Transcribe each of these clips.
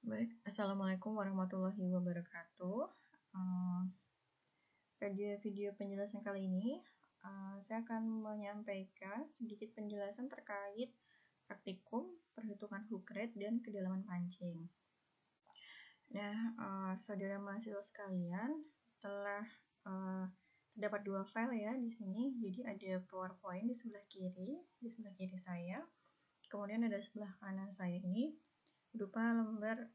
Baik, Assalamualaikum warahmatullahi wabarakatuh. Pada video penjelasan kali ini, saya akan menyampaikan sedikit penjelasan terkait praktikum, perhitungan hook rate, dan kedalaman pancing. Nah, saudara mahasiswa sekalian, telah terdapat dua file ya di sini. Jadi ada PowerPoint di sebelah kiri saya. Kemudian ada sebelah kanan saya ini berupa lembar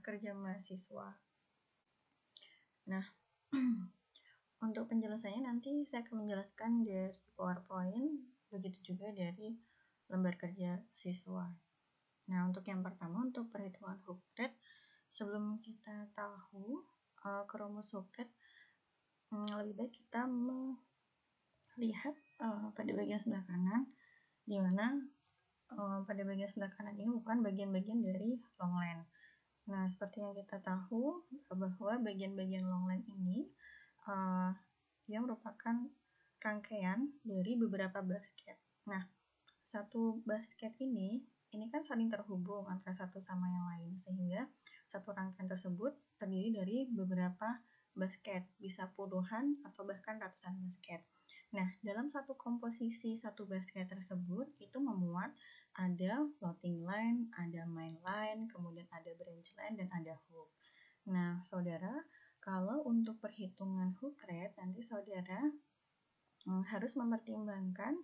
kerja mahasiswa. Nah, untuk penjelasannya nanti saya akan menjelaskan dari PowerPoint, begitu juga dari lembar kerja siswa. Nah, untuk yang pertama, untuk perhitungan hook rate, sebelum kita tahu rumus hook rate, lebih baik kita melihat pada bagian sebelah kanan, di mana pada bagian sebelah kanan ini bukan bagian-bagian dari longline. Nah, seperti yang kita tahu bahwa bagian-bagian longline ini dia merupakan rangkaian dari beberapa basket. Nah, satu basket ini kan saling terhubung antara satu sama yang lain, sehingga satu rangkaian tersebut terdiri dari beberapa basket, bisa puluhan atau bahkan ratusan basket. Nah, dalam satu komposisi satu basket tersebut itu memuat ada floating line, ada main line, kemudian ada branch line, dan ada hook. Nah, saudara, kalau untuk perhitungan hook rate, nanti saudara harus mempertimbangkan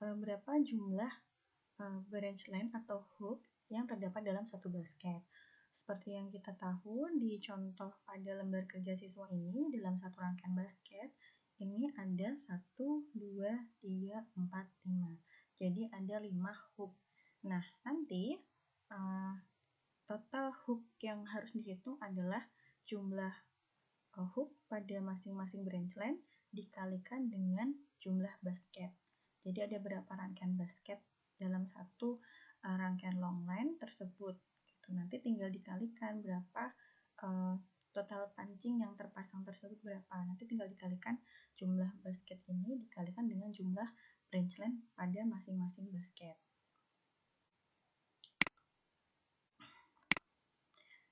berapa jumlah branch line atau hook yang terdapat dalam satu basket. Seperti yang kita tahu di contoh pada lembar kerja siswa ini, dalam satu rangkaian basket, ini ada 1, 2, 3, 4, 5. Jadi ada 5 hook. Nah, nanti total hook yang harus dihitung adalah jumlah hook pada masing-masing branch line dikalikan dengan jumlah basket. Jadi ada berapa rangkaian basket dalam satu rangkaian long line tersebut. Gitu. Nanti tinggal dikalikan berapa total pancing yang terpasang tersebut berapa. Nanti tinggal dikalikan jumlah basket ini dikalikan dengan jumlah branch line pada masing-masing basket.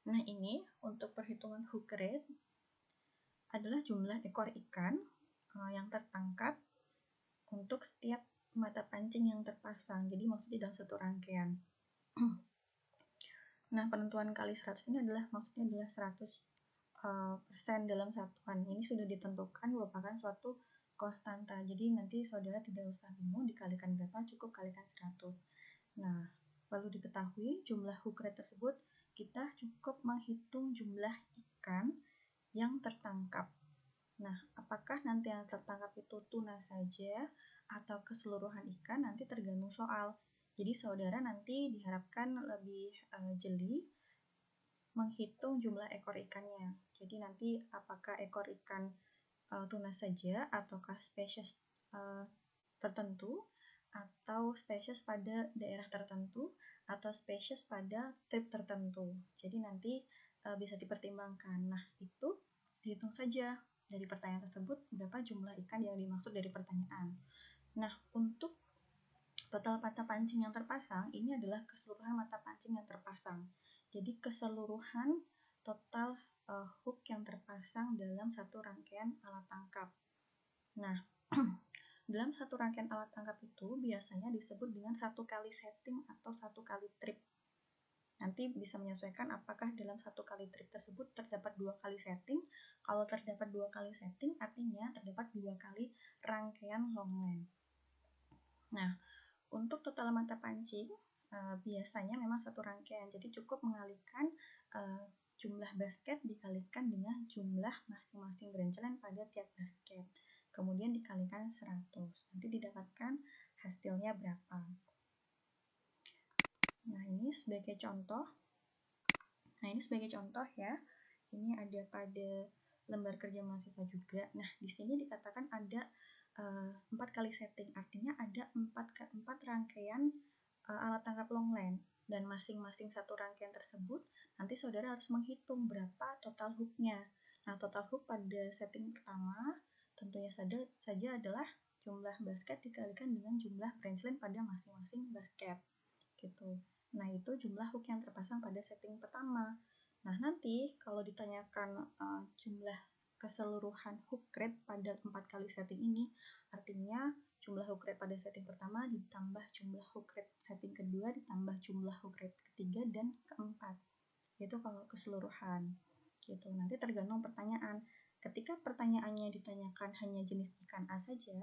Nah, ini untuk perhitungan hook rate adalah jumlah ekor ikan yang tertangkap untuk setiap mata pancing yang terpasang. Jadi maksudnya dalam satu rangkaian. Nah, penentuan kali 100 ini maksudnya adalah 100% dalam satuan. Ini sudah ditentukan merupakan suatu konstanta. Jadi nanti saudara tidak usah bingung dikalikan berapa, cukup kalikan 100. Nah, perlu diketahui jumlah hook rate tersebut kita cukup menghitung jumlah ikan yang tertangkap. Nah, apakah nanti yang tertangkap itu tuna saja atau keseluruhan ikan nanti tergantung soal. Jadi saudara nanti diharapkan lebih jeli menghitung jumlah ekor ikannya. Jadi nanti apakah ekor ikan tuna saja ataukah spesies tertentu atau spesies pada daerah tertentu atau spesies pada trip tertentu. Jadi nanti bisa dipertimbangkan. Nah, itu dihitung saja dari pertanyaan tersebut berapa jumlah ikan yang dimaksud dari pertanyaan. Nah, untuk total mata pancing yang terpasang ini adalah keseluruhan mata pancing yang terpasang. Jadi keseluruhan total hook yang terpasang dalam satu rangkaian alat tangkap. Nah, dalam satu rangkaian alat tangkap itu biasanya disebut dengan 1 kali setting atau 1 kali trip. Nanti bisa menyesuaikan apakah dalam 1 kali trip tersebut terdapat 2 kali setting. Kalau terdapat 2 kali setting artinya terdapat 2 kali rangkaian long line. Nah, untuk total mata pancing biasanya memang satu rangkaian. Jadi cukup mengalihkan jumlah basket dikalikan dengan jumlah masing-masing branch line pada tiap basket. Kemudian dikalikan 100. Nanti didapatkan hasilnya berapa. Nah, ini sebagai contoh. Ya. Ini ada pada lembar kerja mahasiswa juga. Nah, di sini dikatakan ada 4 kali setting. Artinya ada 4 rangkaian alat tangkap long line. Dan masing-masing satu rangkaian tersebut, nanti saudara harus menghitung berapa total hooknya. Nah, total hook pada setting pertama tentunya saja adalah jumlah basket dikalikan dengan jumlah branch line pada masing-masing basket. Gitu. Nah, itu jumlah hook yang terpasang pada setting pertama. Nah, nanti kalau ditanyakan jumlah keseluruhan hook rate pada 4 kali setting ini, artinya jumlah hook rate pada setting pertama ditambah jumlah hook rate setting kedua ditambah jumlah hook rate ketiga dan keempat. Itu kalau keseluruhan. Gitu. Nanti tergantung pertanyaan. Ketika pertanyaannya ditanyakan hanya jenis ikan A saja,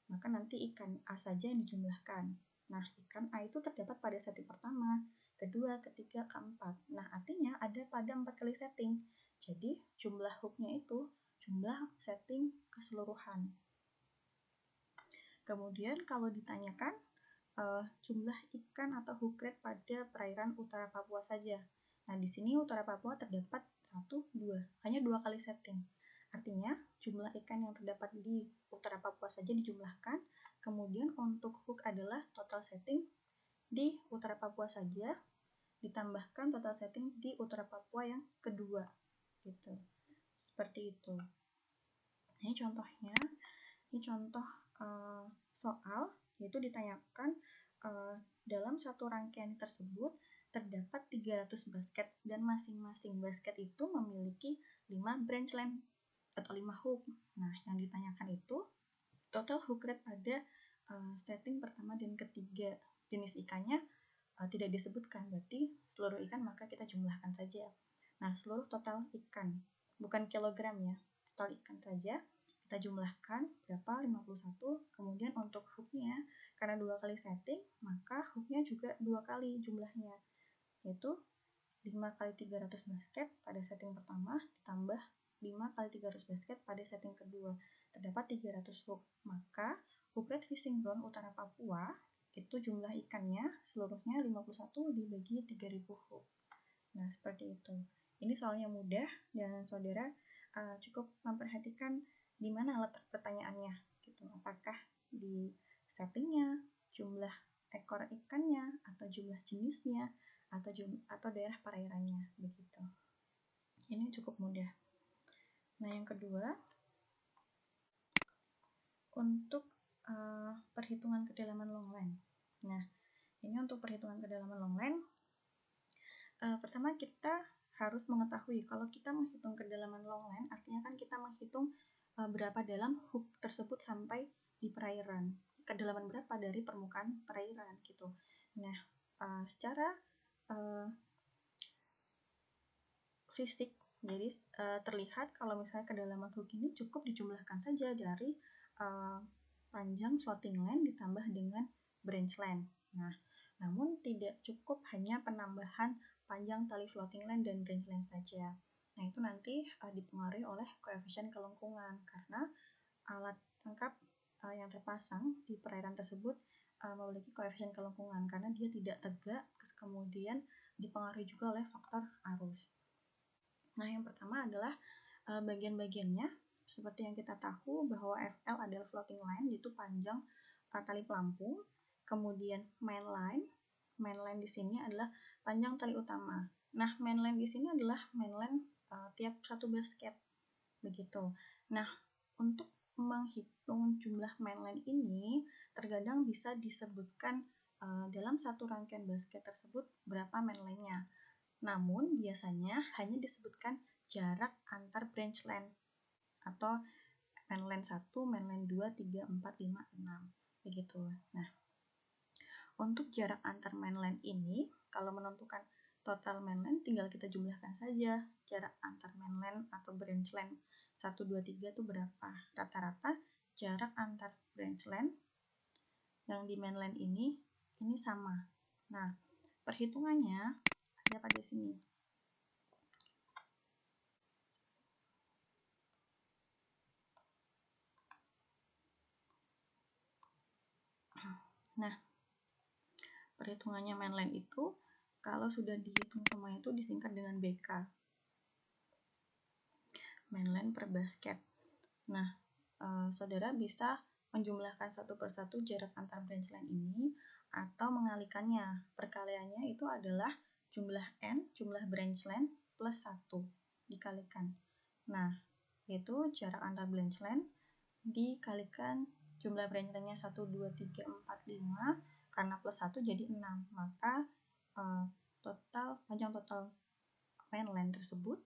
maka nanti ikan A saja yang dijumlahkan. Nah, ikan A itu terdapat pada setting pertama, kedua, ketiga, keempat. Nah, artinya ada pada 4 kali setting. Jadi, jumlah hooknya itu jumlah setting keseluruhan. Kemudian, kalau ditanyakan jumlah ikan atau hook rate pada perairan utara Papua saja. Nah, di sini utara Papua terdapat 1, 2, hanya 2 kali setting. Artinya, jumlah ikan yang terdapat di utara Papua saja dijumlahkan. Kemudian untuk hook adalah total setting di utara Papua saja, ditambahkan total setting di utara Papua yang kedua. Gitu. Seperti itu. Ini contohnya, ini contoh soal, yaitu ditanyakan dalam satu rangkaian tersebut terdapat 300 basket dan masing-masing basket itu memiliki 5 branch line atau 5 hook. Nah, yang ditanyakan itu total hook rate pada setting pertama dan ketiga. Jenis ikannya tidak disebutkan, berarti seluruh ikan maka kita jumlahkan saja. Nah, seluruh total ikan, bukan kilogram ya, total ikan saja kita jumlahkan berapa, 51. Kemudian untuk hooknya, karena 2 kali setting, maka hooknya juga 2 kali jumlahnya, yaitu 5 kali 300 basket pada setting pertama ditambah 5 kali 300 basket pada setting kedua, terdapat 300 hook. Maka hook rate fishing ground utara Papua itu jumlah ikannya seluruhnya 51 dibagi 3000 hook. Nah, seperti itu. Ini soalnya mudah dan saudara cukup memperhatikan di mana letak pertanyaannya gitu. Apakah di settingnya, jumlah ekor ikannya, atau jumlah jenisnya, atau daerah perairannya begitu. Ini cukup mudah. Nah, yang kedua, untuk perhitungan kedalaman longline. Nah, ini untuk perhitungan kedalaman longline, pertama kita harus mengetahui kalau kita menghitung kedalaman longline, artinya kan kita menghitung berapa dalam hook tersebut sampai di perairan, kedalaman berapa dari permukaan perairan gitu. Nah, secara fisik, jadi terlihat kalau misalnya kedalaman hook ini cukup dijumlahkan saja dari panjang floating line ditambah dengan branch line. Nah, namun tidak cukup hanya penambahan panjang tali floating line dan branch line saja. Nah, itu nanti dipengaruhi oleh koefisien kelengkungan karena alat tangkap yang terpasang di perairan tersebut memiliki koefisien kelengkungan karena dia tidak tegak, terus kemudian dipengaruhi juga oleh faktor arus. Nah, yang pertama adalah bagian-bagiannya. Seperti yang kita tahu bahwa FL adalah floating line, yaitu panjang tali pelampung. Kemudian mainline di sini adalah panjang tali utama. Nah, mainline di sini adalah mainline tiap satu basket. Begitu. Nah, untuk menghitung jumlah mainline ini, terkadang bisa disebutkan dalam satu rangkaian basket tersebut berapa mainline-nya. Namun, biasanya hanya disebutkan jarak antar branch line atau mainline 1, mainline 2, 3, 4, 5, 6. Begitu. Nah, untuk jarak antar mainline ini, kalau menentukan total mainline, tinggal kita jumlahkan saja jarak antar mainline atau branch line 1, 2, 3 itu berapa. Rata-rata jarak antar branch line yang di mainline ini sama. Nah, perhitungannya ada pada sini. Nah, perhitungannya mainline itu kalau sudah dihitung semuanya itu disingkat dengan BK. Mainline per basket. Nah, saudara bisa menjumlahkan satu persatu jarak antar branch line ini atau mengalikannya. Perkaliannya itu adalah jumlah N, jumlah branch line plus 1 dikalikan. Nah, yaitu jarak antar branch line dikalikan jumlah branch line-nya 1, 2, 3, 4, 5, karena plus 1 jadi 6. Maka panjang total mainland tersebut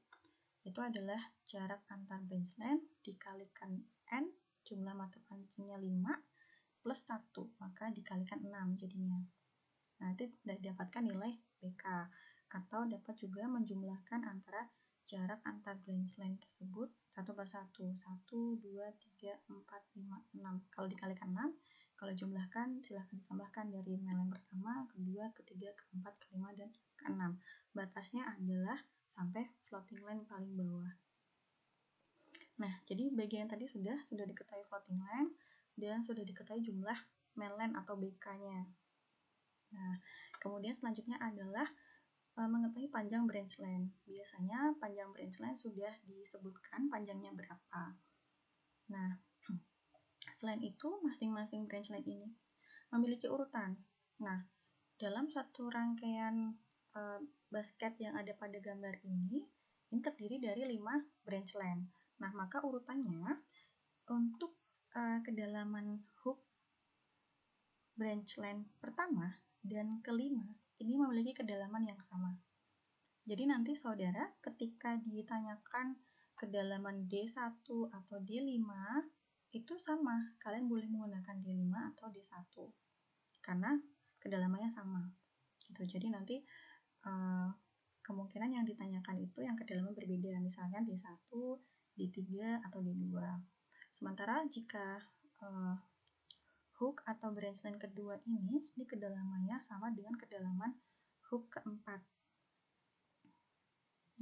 itu adalah jarak antar branch line dikalikan N, jumlah mata pancingnya 5, plus 1, maka dikalikan 6 jadinya. Nanti dapatkan nilai BK, atau dapat juga menjumlahkan antara jarak antar branch line tersebut satu per satu, 1, 2, 3, 4, 5, 6. Kalau dikalikan 6, kalau jumlahkan silahkan ditambahkan dari mainline pertama, kedua, ketiga, keempat, kelima, dan keenam. Batasnya adalah sampai floating line paling bawah. Nah, jadi bagian tadi sudah diketahui floating line dan sudah diketahui jumlah mainline atau BK-nya. Nah, kemudian selanjutnya adalah mengetahui panjang branch line. Biasanya panjang branch line sudah disebutkan panjangnya berapa. Nah, selain itu masing-masing branch line ini memiliki urutan. Nah, dalam satu rangkaian basket yang ada pada gambar ini terdiri dari 5 branch line. Nah, maka urutannya untuk kedalaman hook branch line pertama dan kelima ini memiliki kedalaman yang sama. Jadi nanti saudara ketika ditanyakan kedalaman D1 atau D5 itu sama, kalian boleh menggunakan D5 atau D1 karena kedalamannya sama. Gitu. Jadi nanti kemungkinan yang ditanyakan itu yang kedalaman berbeda, misalnya D1, D3 atau D2. Sementara jika hook atau branch line kedua ini kedalamannya sama dengan kedalaman hook keempat.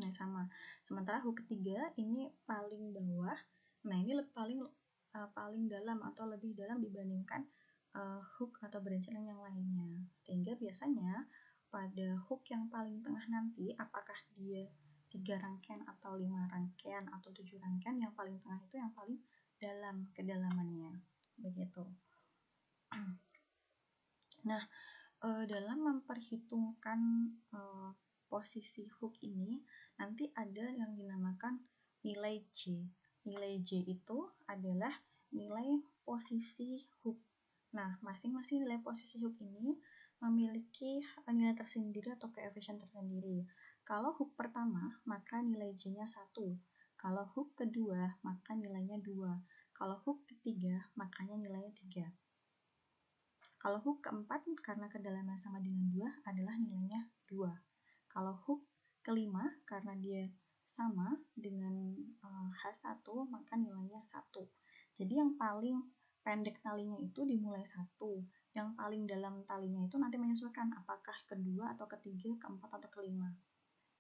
Nah, sama. Sementara hook ketiga ini paling bawah. Nah, ini paling dalam atau lebih dalam dibandingkan hook atau branch line yang lainnya. Sehingga biasanya pada hook yang paling tengah nanti, apakah dia 3 rangkaian atau 5 rangkaian atau 7 rangkaian, yang paling tengah itu yang paling dalam kedalamannya. Begitu. Nah, dalam memperhitungkan posisi hook ini nanti ada yang dinamakan nilai J. Nilai J itu adalah nilai posisi hook. Nah, masing-masing nilai posisi hook ini memiliki nilai tersendiri atau koefisien tersendiri. Kalau hook pertama, maka nilai J-nya 1. Kalau hook kedua, maka nilainya 2. Kalau hook ketiga, makanya nilainya 3. Kalau hook keempat, karena kedalaman sama dengan 2, adalah nilainya 2. Kalau hook kelima, karena dia sama dengan H1, maka nilainya 1. Jadi yang paling pendek talinya itu dimulai 1. Yang paling dalam talinya itu nanti menyesuaikan apakah kedua atau ketiga, keempat atau kelima.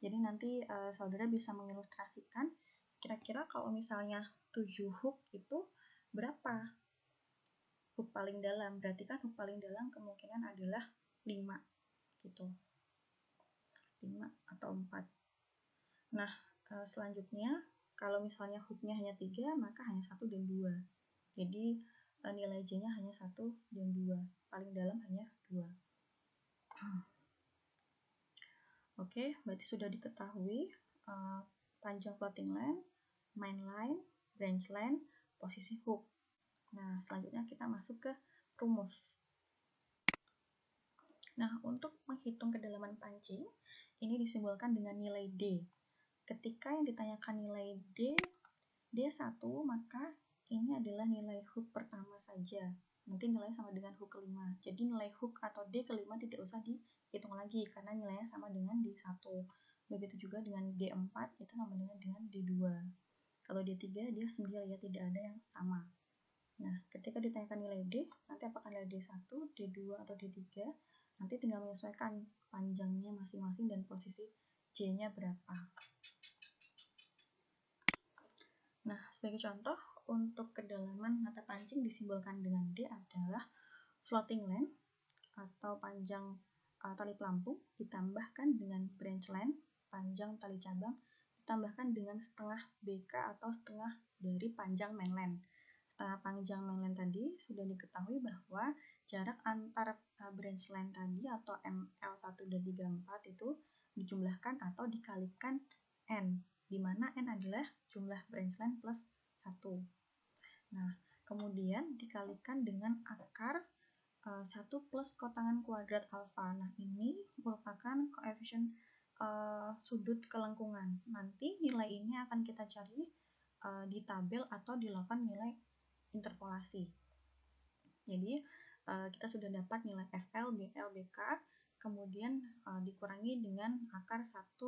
Jadi nanti saudara bisa mengilustrasikan kira-kira kalau misalnya 7 hook itu berapa hook paling dalam. Berarti kan hook paling dalam kemungkinan adalah 5 gitu. 5 atau 4. Nah, selanjutnya kalau misalnya hooknya hanya 3, maka hanya 1 dan 2. Jadi nilai J-nya hanya 1 dan 2. Paling dalam hanya 2. Oke, berarti sudah diketahui panjang floating line, main line, branch line, posisi hook. Nah, selanjutnya kita masuk ke rumus. Nah, untuk menghitung kedalaman pancing, ini disimbolkan dengan nilai D. Ketika yang ditanyakan nilai D1, maka ini adalah nilai hook pertama saja. Nanti nilainya sama dengan hook kelima. Jadi nilai hook atau D kelima tidak usah dihitung lagi, karena nilainya sama dengan D1. Begitu juga dengan D4, itu sama dengan D2. Kalau D3, dia sendiri ya, tidak ada yang sama. Nah, ketika ditanyakan nilai D, nanti apakah nilai D1, D2, atau D3, nanti tinggal menyesuaikan panjangnya masing-masing dan posisi J-nya berapa. Nah, sebagai contoh, untuk kedalaman mata pancing disimbolkan dengan D adalah floating line atau panjang tali pelampung ditambahkan dengan branch line, panjang tali cabang, ditambahkan dengan setengah BK atau setengah dari panjang mainline. Setengah panjang mainline tadi sudah diketahui bahwa jarak antar branch line tadi atau ML1 dan 34 itu dijumlahkan atau dikalikan N, di mana N adalah jumlah branch line plus 1. Nah, kemudian dikalikan dengan akar 1 plus kotangan kuadrat alfa. Nah, ini merupakan koefisien sudut kelengkungan. Nanti nilai ini akan kita cari di tabel atau dilakukan nilai interpolasi. Jadi, kita sudah dapat nilai FL, BL, BK, kemudian dikurangi dengan akar 1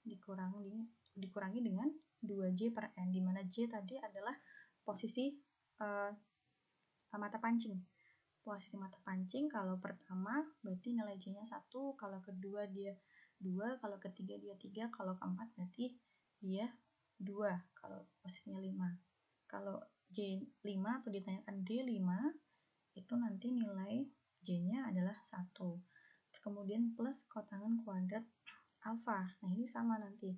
dikurangi dengan 2J per N, di mana J tadi adalah posisi mata pancing. Posisi mata pancing, kalau pertama berarti nilai J-nya 1, kalau kedua dia 2, kalau ketiga dia 3, kalau keempat berarti dia 2, kalau posisinya 5. Kalau J5 atau ditanyakan D5, itu nanti nilai J-nya adalah 1. Terus kemudian plus kotangan kuadrat alfa. Nah, ini sama nanti.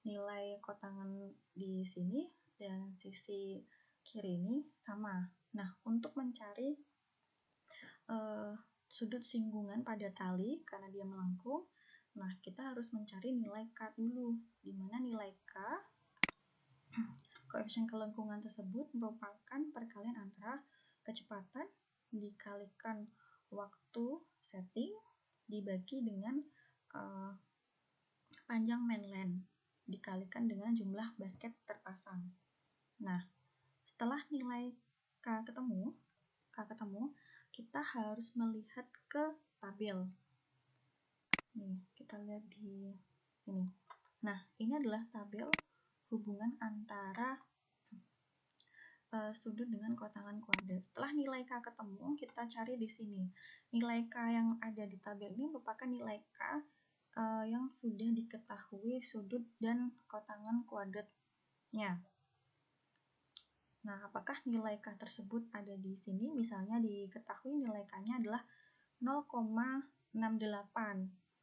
Nilai kotangan di sini dan sisi kiri ini sama. Nah, untuk mencari sudut singgungan pada tali karena dia melengkung, nah kita harus mencari nilai K dulu, di mana nilai K koefisien kelengkungan tersebut merupakan perkalian antara kecepatan dikalikan waktu setting dibagi dengan panjang mainland dikalikan dengan jumlah basket terpasang. Nah, setelah nilai K ketemu, kita harus melihat ke tabel. Nih, kita lihat di sini. Nah, ini adalah tabel hubungan antara sudut dengan kotangan kuadrat. Setelah nilai K ketemu, kita cari di sini. Nilai K yang ada di tabel ini merupakan nilai K yang sudah diketahui sudut dan kotangan kuadratnya. Nah, apakah nilai K tersebut ada di sini? Misalnya diketahui nilai K-nya adalah 0,68.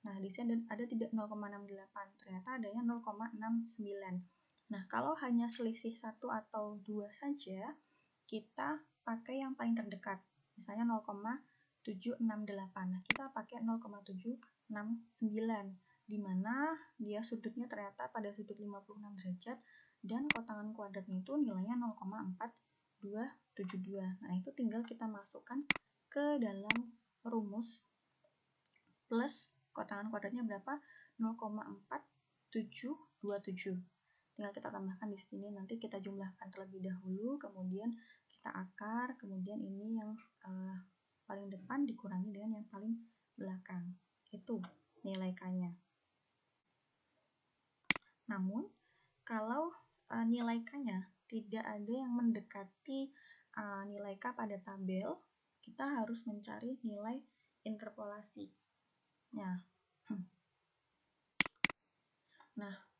Nah, di sini ada tidak 0,68, ternyata adanya 0,69. Nah, kalau hanya selisih 1 atau 2 saja, kita pakai yang paling terdekat. Misalnya 0,768. Nah, kita pakai 0,769, di mana dia sudutnya ternyata pada sudut 56 derajat, dan kotangan kuadratnya itu nilainya 0,4272. Nah, itu tinggal kita masukkan ke dalam rumus plus kotangan kuadratnya berapa? 0,4727. Tinggal kita tambahkan di sini, nanti kita jumlahkan terlebih dahulu, kemudian kita akar, kemudian ini yang paling depan dikurangi dengan yang paling belakang. Itu nilai K-nya. Namun, kalau nilai K-nya tidak ada yang mendekati nilai K pada tabel, kita harus mencari nilai interpolasi. Nah,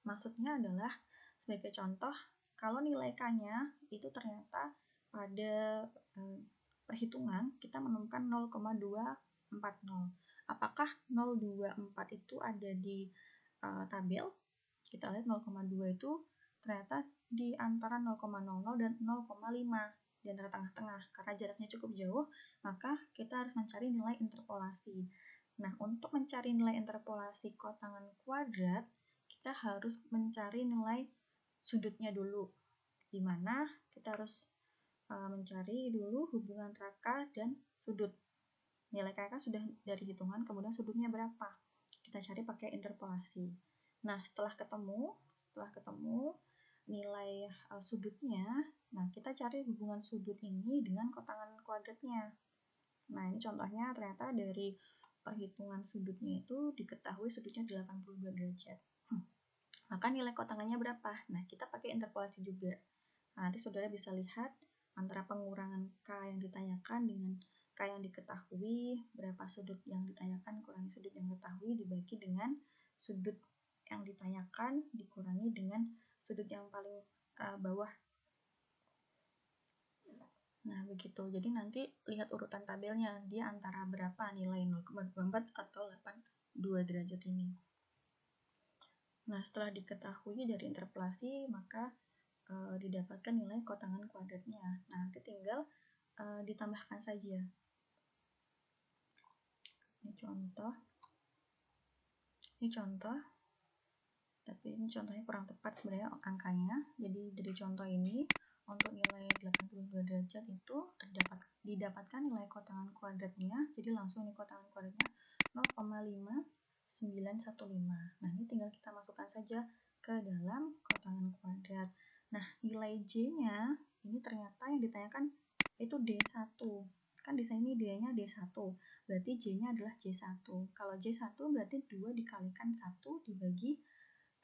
maksudnya adalah sebagai contoh, kalau nilai K-nya itu ternyata pada perhitungan kita menemukan 0,240. Apakah 024 itu ada di tabel? Kita lihat 0,2 itu ternyata di antara 0,00 dan 0,5, di antara tengah-tengah. Karena jaraknya cukup jauh, maka kita harus mencari nilai interpolasi. Nah, untuk mencari nilai interpolasi kotangan kuadrat, kita harus mencari nilai sudutnya dulu, di mana kita harus mencari dulu hubungan antara K dan sudut. Nilai K sudah dari hitungan, kemudian sudutnya berapa? Kita cari pakai interpolasi. Nah, setelah ketemu nilai sudutnya, nah kita cari hubungan sudut ini dengan kotangan kuadratnya. Nah, ini contohnya ternyata dari perhitungan sudutnya itu diketahui sudutnya 82 derajat. Maka nilai kotangannya berapa? Nah, kita pakai interpolasi juga. Nah, nanti saudara bisa lihat antara pengurangan K yang ditanyakan dengan K yang diketahui, berapa sudut yang ditanyakan kurangi sudut yang diketahui, dibagi dengan sudut yang ditanyakan dikurangi dengan sudut yang paling bawah. Nah, begitu. Jadi nanti lihat urutan tabelnya, dia antara berapa nilai 0,24 atau 82 derajat ini. Nah, setelah diketahui dari interpolasi, maka didapatkan nilai kotangan kuadratnya. Nah, nanti tinggal ditambahkan saja. Ini contoh, tapi ini contohnya kurang tepat sebenarnya angkanya. Jadi dari contoh ini untuk nilai 82 derajat itu didapatkan nilai kotangan kuadratnya, jadi langsung nih kotangan kuadratnya 0,5915. Nah, ini tinggal kita masukkan saja ke dalam kotangan kuadrat. Nah, nilai J-nya ini ternyata yang ditanyakan itu D1. Kan di sini D-nya D1, berarti J-nya adalah J1. Kalau J1 berarti 2 dikalikan 1 dibagi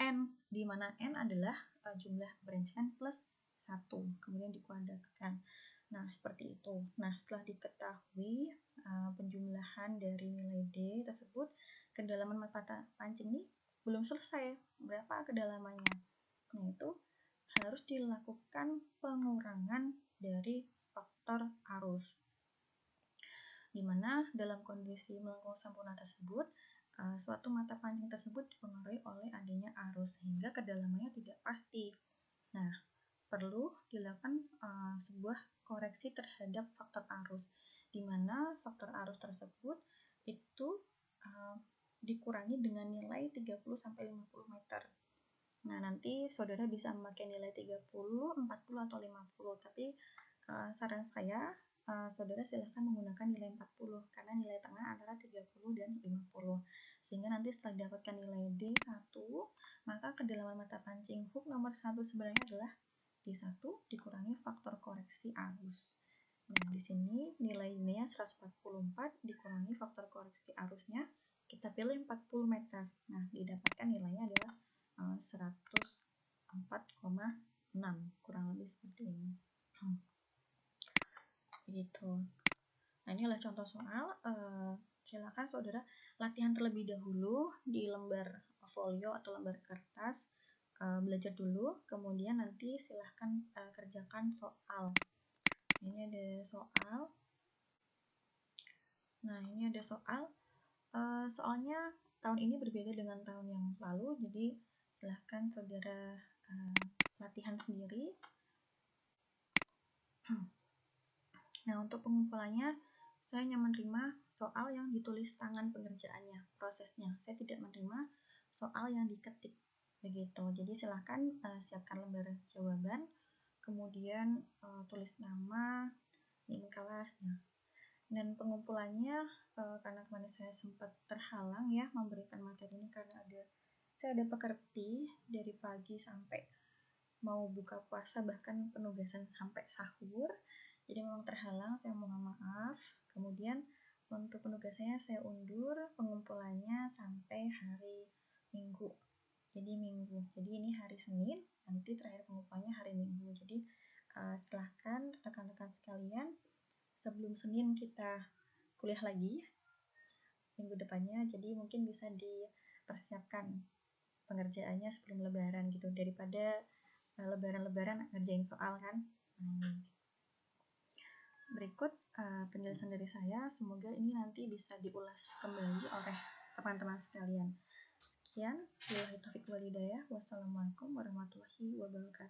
N, di mana N adalah jumlah berancian plus 1, kemudian dikuadratkan. Nah, seperti itu. Nah, setelah diketahui penjumlahan dari nilai D tersebut, kedalaman mata pancing ini belum selesai. Berapa kedalamannya? Nah, itu harus dilakukan pengurangan dari faktor arus. Di mana dalam kondisi melengkung sempurna tersebut, suatu mata pancing tersebut dipengaruhi oleh adanya arus sehingga kedalamannya tidak pasti. Nah, perlu dilakukan sebuah koreksi terhadap faktor arus, di mana faktor arus tersebut itu dikurangi dengan nilai 30-50 meter. Nah, nanti saudara bisa memakai nilai 30, 40, atau 50, tapi saran saya saudara silahkan menggunakan nilai 40 karena nilai tengah antara 30 dan 50. Sehingga nanti setelah didapatkan nilai D1, maka kedalaman mata pancing hook nomor 1 sebenarnya adalah D1 dikurangi faktor koreksi arus. Nah, di sini nilainya 144 dikurangi faktor koreksi arusnya, kita pilih 40 meter. Nah, didapatkan nilainya adalah 104,6, kurang lebih seperti ini. Begitu. Nah, ini adalah contoh soal. Silakan saudara latihan terlebih dahulu di lembar folio atau lembar kertas, belajar dulu, kemudian nanti silahkan kerjakan soal. Ini ada soal. Nah, ini ada soal. Soalnya tahun ini berbeda dengan tahun yang lalu, jadi silahkan saudara latihan sendiri. Nah, untuk pengumpulannya, saya hanya menerima soal yang ditulis tangan pengerjaannya, prosesnya. Saya tidak menerima soal yang diketik. Begitu. Jadi silahkan siapkan lembar jawaban, kemudian tulis nama, NIM kelasnya. Dan pengumpulannya, karena kemarin saya sempat terhalang ya memberikan materi ini karena saya ada pekerti dari pagi sampai mau buka puasa, bahkan penugasan sampai sahur. Jadi memang terhalang, saya mohon maaf. Kemudian untuk penugasannya saya undur pengumpulannya sampai hari Minggu. Jadi ini hari Senin, nanti terakhir pengumpulannya hari Minggu. Jadi silahkan rekan-rekan sekalian, sebelum Senin kita kuliah lagi minggu depannya, jadi mungkin bisa dipersiapkan pengerjaannya sebelum lebaran gitu, daripada lebaran ngerjain soal kan. Berikut penjelasan dari saya, semoga ini nanti bisa diulas kembali oleh teman-teman sekalian. Sekian, wabillahi taufiq wal hidayah. Wassalamualaikum warahmatullahi wabarakatuh.